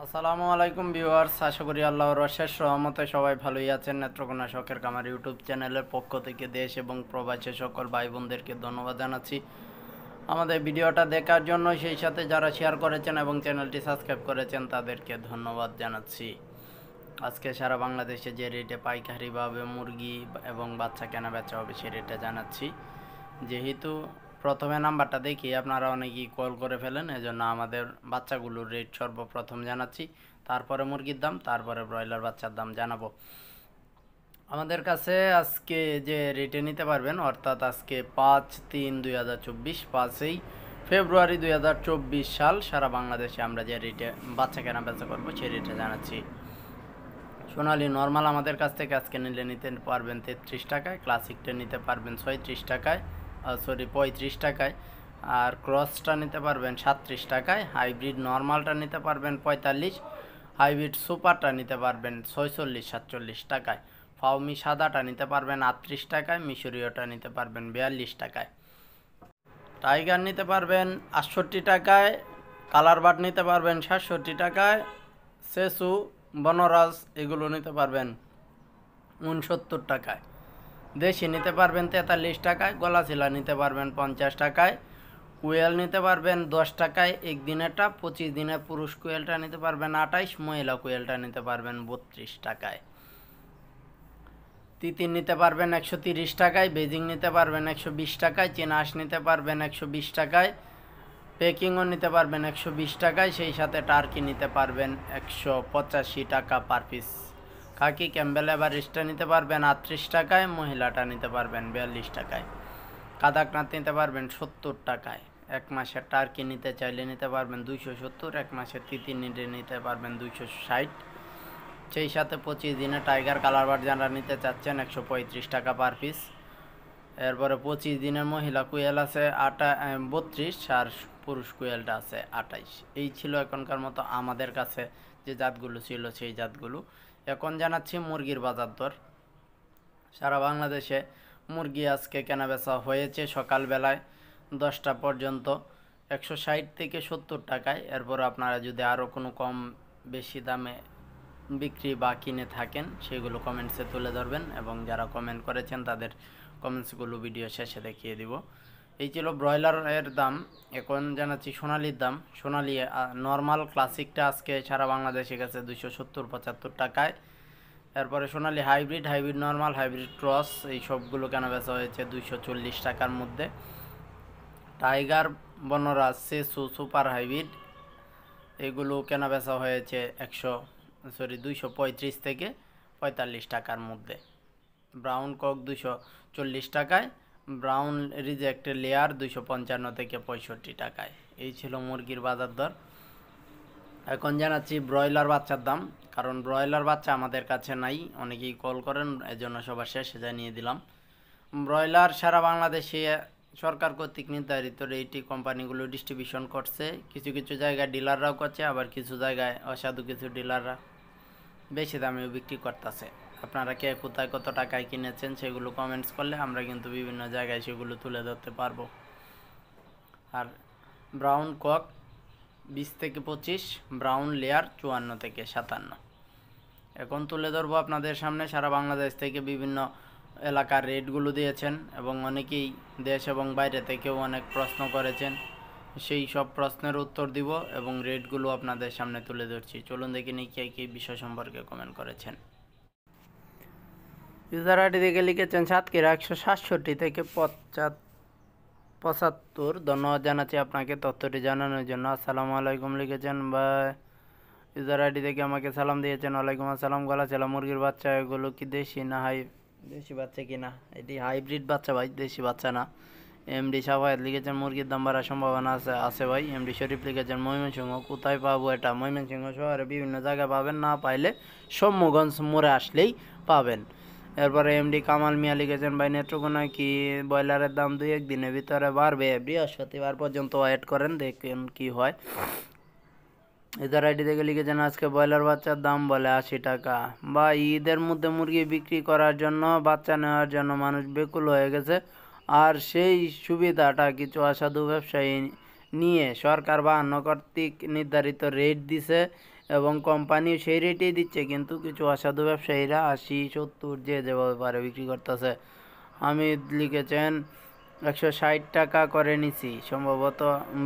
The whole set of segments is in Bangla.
আসসালামু আলাইকুম ভিউয়ার্স, আশা করি আল্লাহর অশেষ রহমতে সবাই ভালোই আছেন। নেত্রকোনা শখের কামার ইউটিউব চ্যানেলের পক্ষ থেকে দেশ এবং প্রবাসী সকল ভাই বোনদেরকে ধন্যবাদ জানাচ্ছি আমাদের ভিডিওটা দেখার জন্য। সেই সাথে যারা শেয়ার করেছেন এবং চ্যানেলটি সাবস্ক্রাইব করেছেন তাদেরকে ধন্যবাদ জানাচ্ছি। আজকে সারা বাংলাদেশে যে রেটে পাইকারিভাবে মুরগি এবং বাচ্চা কেনা বেচা হবে সে রেটে জানাচ্ছি। যেহেতু প্রথমে নাম্বারটা দেখি আপনারা অনেকেই কল করে ফেলেন, এজন্য আমাদের বাচ্চাগুলোর রেট সর্বপ্রথম জানাচ্ছি, তারপরে মুরগির দাম, তারপরে ব্রয়লার বাচ্চার দাম জানাবো। আমাদের কাছে আজকে যে রেটে নিতে পারবেন, অর্থাৎ আজকে 5/3/2024, 5ই ফেব্রুয়ারি 2024 সাল, সারা বাংলাদেশে আমরা যে রেটে বাচ্চা কেনা বেচা করবো সেই রেটে জানাচ্ছি। সোনালি নর্মাল আমাদের কাছ থেকে আজকে নিতে পারবেন 33 টাকায়, ক্লাসিকটা নিতে পারবেন 36 টাকায়, 35 টাকায়, আর ক্রসটা নিতে পারবেন 37 টাকায়, হাইব্রিড নর্মালটা নিতে পারবেন 45, হাইব্রিড সুপারটা নিতে পারবেন 46-47 টাকায়, ফাউমি সাদাটা নিতে পারবেন 38 টাকায়, মিশরীয়টা নিতে পারবেন 42 টাকায়, টাইগার নিতে পারবেন 68 টাকায়, কালার বাট নিতে পারবেন 67 টাকায়, সেসু বনরাজ এগুলো নিতে পারবেন 69 টাকায়, দেশি নিতে পারবেন 43 টাকায়, গলাচিলা নিতে পারবেন 50 টাকায়, কুয়েল নিতে পারবেন 10 টাকায় একদিনেরটা, 25 দিনের পুরুষ কুয়েলটা নিতে পারবেন 28, মহিলা কুয়েলটা নিতে পারবেন 32 টাকায়, তিতির নিতে পারবেন 130 টাকায়, বেজিং নিতে পারবেন 120 টাকায়, চীনা হাঁস নিতে পারবেন 120 টাকায়, পেকিংও নিতে পারবেন 120 টাকায়, সেই সাথে টার্কি নিতে পারবেন 185 টাকা পার পিস, খাকি ক্যাম্বেল এভারেস্টটা নিতে পারবেন 38 টাকায়, মহিলাটা নিতে পারবেন 42 টাকায়, কাদাকনাথ নিতে পারবেন 70 টাকায়, এক মাসের টার্কি নিতে চাইলে নিতে পারবেন 270, এক মাসের তিতির নিতে পারবেন 260, সেই সাথে 25 দিনে টাইগার কালারবার্ড যারা নিতে চাচ্ছেন 135 টাকা পার পিস। এরপরে 25 দিনের মহিলা কুয়েল আছে 32, আর পুরুষ কুয়েলটা আছে 28। এই ছিল এখনকার মতো আমাদের কাছে যে জাতগুলো ছিল সেই জাতগুলো। এখন জানাচ্ছি মুরগির বাজার দর। সারা বাংলাদেশে মুরগি আজকে কেনাবেচা হয়েছে সকালবেলায় 10টা পর্যন্ত 160 থেকে 70 টাকায়। এরপর আপনারা যদি আরও কোনো কম বেশি দামে বিক্রি বা কিনে থাকেন সেগুলো কমেন্টসে তুলে ধরবেন, এবং যারা কমেন্ট করেছেন তাদের কমেন্টসগুলো ভিডিও শেষে দেখিয়ে দিব। এই ছিল ব্রয়লারের দাম। এখন জানাচ্ছি সোনালির দাম। সোনালি নর্মাল ক্লাসিকটা আজকে সারা বাংলাদেশে গেছে 270-75 টাকায়। এরপরে সোনালি hybrid, hybrid normal, hybrid cross এই সবগুলো কেনা বেচা হয়েছে 240 টাকার মধ্যে। টাইগার, বনরাজ, সেসু, সুপার হাইব্রিড এগুলো কেনা বেচা হয়েছে 235 থেকে 45 টাকার মধ্যে। ব্রাউন কক 240 টাকায়, ব্রাউন রিজেক্ট লেয়ার 255 থেকে 65 টাকায়। এই ছিল মুরগির বাজার দর। এখন জানাচ্ছি ব্রয়লার বাচ্চার দাম, কারণ ব্রয়লার বাচ্চা আমাদের কাছে নাই, অনেকেই কল করেন, এজন্য সবার শেষে জানিয়ে দিলাম। ব্রয়লার সারা বাংলাদেশে সরকার কর্তৃক নির্ধারিত রেটে কোম্পানিগুলো ডিস্ট্রিবিউশন করছে। কিছু কিছু জায়গায় ডিলাররাও করছে, আবার কিছু জায়গায় অসাধু কিছু ডিলাররা বেশি দামেও বিক্রি করতেছে। আপনারা কে কোথায় কত টাকায় কিনেছেন সেগুলো কমেন্টস করলে আমরা কিন্তু বিভিন্ন জায়গায় সেগুলো তুলে ধরতে পারবো। আর ব্রাউন কক 20 থেকে 25, ব্রাউন লেয়ার 54 থেকে 57। এখন তুলে ধরবো আপনাদের সামনে সারা বাংলাদেশ থেকে বিভিন্ন এলাকার রেটগুলো দিয়েছেন, এবং অনেকেই দেশ এবং বাইরে থেকেও অনেক প্রশ্ন করেছেন, সেই সব প্রশ্নের উত্তর দিব এবং রেটগুলো আপনাদের সামনে তুলে ধরছি। চলুন দেখে নিই কে কী বিষয় সম্পর্কে কমেন্ট করেছেন। ইউজার আইডি থেকে লিখেছেন সাতক্ষীরা 167 থেকে 75। ধন্যবাদ জানাচ্ছি আপনাকে তথ্যটি জানানোর জন্য। আসসালামু আলাইকুম লিখেছেন বা ইউজার আইডি থেকে আমাকে সালাম দিয়েছেন। ওয়ালাইকুম আসসালাম। গলাচেলা মুরগির বাচ্চা এগুলো কি দেশি না দেশি বাচ্চা কিনা? এটি হাইব্রিড বাচ্চা ভাই, দেশি বাচ্চা না। এমডি সাফায়াত লিখেছেন মুরগির দাম বাড়ার সম্ভাবনা আছে ভাই। এমডি শরীফ লিখেছেন ময়মনসিংহ, কোথায় পাবো এটা? ময়মনসিংহ শহরে বিভিন্ন জায়গায় পাবেন, না পাইলে সম্মুগঞ্জ মোড়ে আসলেই পাবেন। এরপরে এমডি কামাল মিয়া লিখেছেন ভাই নেত্রকোনা কি ব্রয়লারের দাম 2-1 দিনের ভিতরে বাড়বে? বৃহস্পতিবার পর্যন্ত ওয়েট করেন, দেখেন কি হয়। ইদার আইডি থেকে লিখেছেন আজকে ব্রয়লার বাচ্চার দাম বলে 80 টাকা। বা ঈদের মধ্যে মুরগি বিক্রি করার জন্য, বাচ্চা নেওয়ার জন্য মানুষ বেকুল হয়ে গেছে, আর সেই সুবিধাটা কিছু অসাধু ব্যবসায়ী নিয়ে সরকার বা অন্য কর্তৃক নির্ধারিত রেট দিছে, এবং কোম্পানিও সেই রেটেই দিচ্ছে, কিন্তু কিছু অসাধু ব্যবসায়ীরা 80-70 যে যেভাবে পারে বিক্রি করতেছে। হামিদ লিখেছেন 160 টাকা করে নিছি, সম্ভবত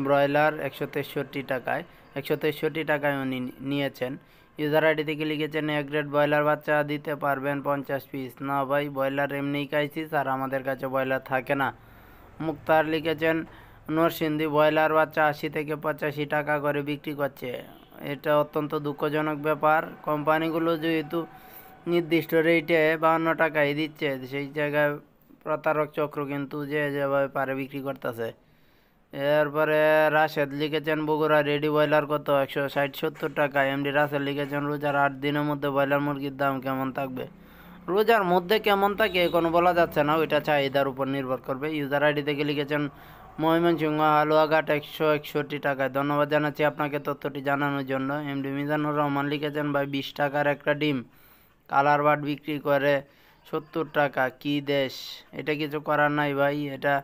ব্রয়লার 163 টাকায়, 163 টাকায় উনি নিয়েছেন। ইউজার আইডি থেকে লিখেছেন এক গ্রেড ব্রয়লার বাচ্চা দিতে পারবেন 50 পিস। না ভাই, ব্রয়লার এমনিই খাইছি আর আমাদের কাছে ব্রয়লার থাকে না। মুক্তার লিখেছেন নরসিংদী ব্রয়লার বাচ্চা 80 থেকে 85 টাকা করে বিক্রি করছে। এটা অত্যন্ত দুঃখজনক ব্যাপার। কোম্পানিগুলো যেহেতু নির্দিষ্ট রেটে 52 টাকায় দিচ্ছে, সেই জায়গায় প্রতারক চক্র কিন্তু যে যেভাবে পারে বিক্রি করতেছে। এরপরে রাশেদ লিখেছেন বগুড়া রেডি ব্রয়লার কত, 160-70 টাকা। এমডি রাসেল লিখেছেন রোজার 8 দিনের মধ্যে ব্রয়লার মুরগির দাম কেমন থাকবে? রোজার মধ্যে কেমন থাকে কোনো বলা যাচ্ছে না, ওইটা চাহিদার উপর নির্ভর করবে। ইউজার আইডি থেকে লিখেছেন ময়মনসিংহ হালুয়াঘাট 161 টাকায়। ধন্যবাদ জানাচ্ছি আপনাকে তথ্যটি জানানোর জন্য। এমডি মিজানুর রহমান লিখেছেন ভাই 20 টাকার একটা ডিম কালার বাট বিক্রি করে 70 টাকা, কি দেশ! এটা কিছু করার নাই ভাই, এটা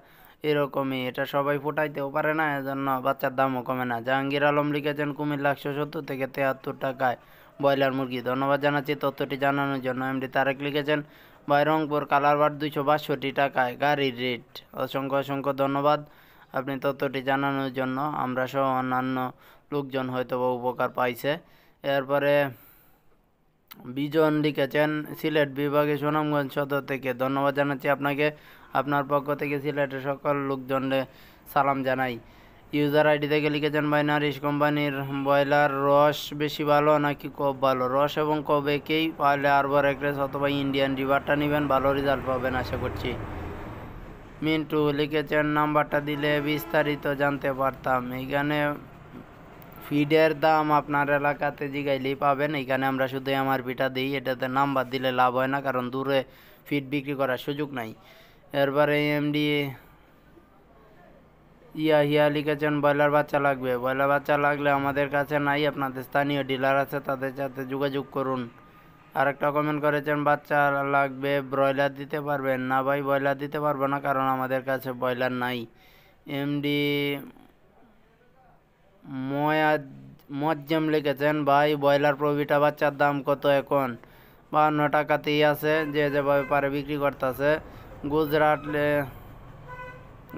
এরকমই, এটা সবাই ফুটাইতেও পারে না, এজন্য বাচ্চার দামও কমে না। জাহাঙ্গীর আলম লিখেছেন কুমিল্লা 170 থেকে 73 টাকায় ব্রয়লার মুরগি। ধন্যবাদ জানাচ্ছি তথ্যটি জানানোর জন্য। এমডি তারেক লিখেছেন ভাই রংপুর কালার বাট 262 টাকায় গাড়ির রেট। অসংখ্য অসংখ্য ধন্যবাদ আপনি তথ্যটি জানানোর জন্য। আমরা সহ অন্যান্য লোকজন হয়তো উপকার পাইছে। এরপরে বিজন লিখেছেন সিলেট বিভাগে সুনামগঞ্জ সদর থেকে। ধন্যবাদ জানাচ্ছি আপনাকে, আপনার পক্ষ থেকে সিলেটের সকল লোকজনকে সালাম জানাই। ইউজার আইডি থেকে লিখেছেন ভাই নারিশ কোম্পানির ব্রয়লার রস বেশি ভালো নাকি কব ভালো? রস এবং কব একেই, পারলে আরবার এগ্রেস অথবা ইন্ডিয়ান রিভারটা নেবেন, ভালো রেজাল্ট পাবেন আশা করছি। মিন্টু লিখেছেন নাম্বারটা দিলে বিস্তারিত জানতে পারতাম। এইখানে ফিডের দাম আপনার এলাকাতে জিগাইলেই পাবেন, এখানে আমরা শুধু এমআরপিটা দিই, এটাতে নাম্বার দিলে লাভ হয় না, কারণ দূরে ফিড বিক্রি করার সুযোগ নাই। এরপরে এমডি হিয়া লিখেছেন ব্রয়লার বাচ্চা লাগবে। ব্রয়লার বাচ্চা লাগলে আমাদের কাছে নাই, আপনাদের স্থানীয় ডিলার আছে, তাদের সাথে যোগাযোগ করুন। আরেকটা কমেন্ট করেছেন বাচ্চা লাগবে ব্রয়লার দিতে পারবেন? না ভাই, ব্রয়লার দিতে পারবো না, কারণ আমাদের কাছে ব্রয়লার নাই। এমডি মোয়াজ্জেম লিখেছেন ভাই ব্রয়লার প্রবিটা বাচ্চার দাম কত এখন? 52 টাকাতেই আছে, যে যেভাবে পারে বিক্রি করতেছে। গুজরাট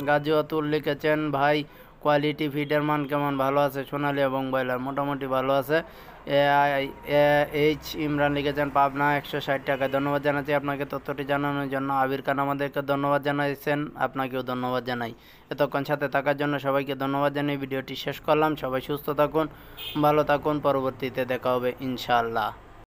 গাজীওয়াতুল লিখেছেন ভাই কোয়ালিটি ফিডের মান কেমন? ভালো আছে, সোনালী এবং ব্রয়লার মোটামুটি ভালো আছে। এইচ ইমরান লিখেছেন পাবনা 160 টাকায়। ধন্যবাদ জানাচ্ছি আপনাকে তথ্যটি জানানোর জন্য। আবির খান আমাদেরকে ধন্যবাদ জানাইছেন, আপনাকেও ধন্যবাদ জানাই। এতক্ষণ সাথে থাকার জন্য সবাইকে ধন্যবাদ জানিয়ে ভিডিওটি শেষ করলাম। সবাই সুস্থ থাকুন, ভালো থাকুন, পরবর্তীতে দেখা হবে ইনশাআল্লাহ।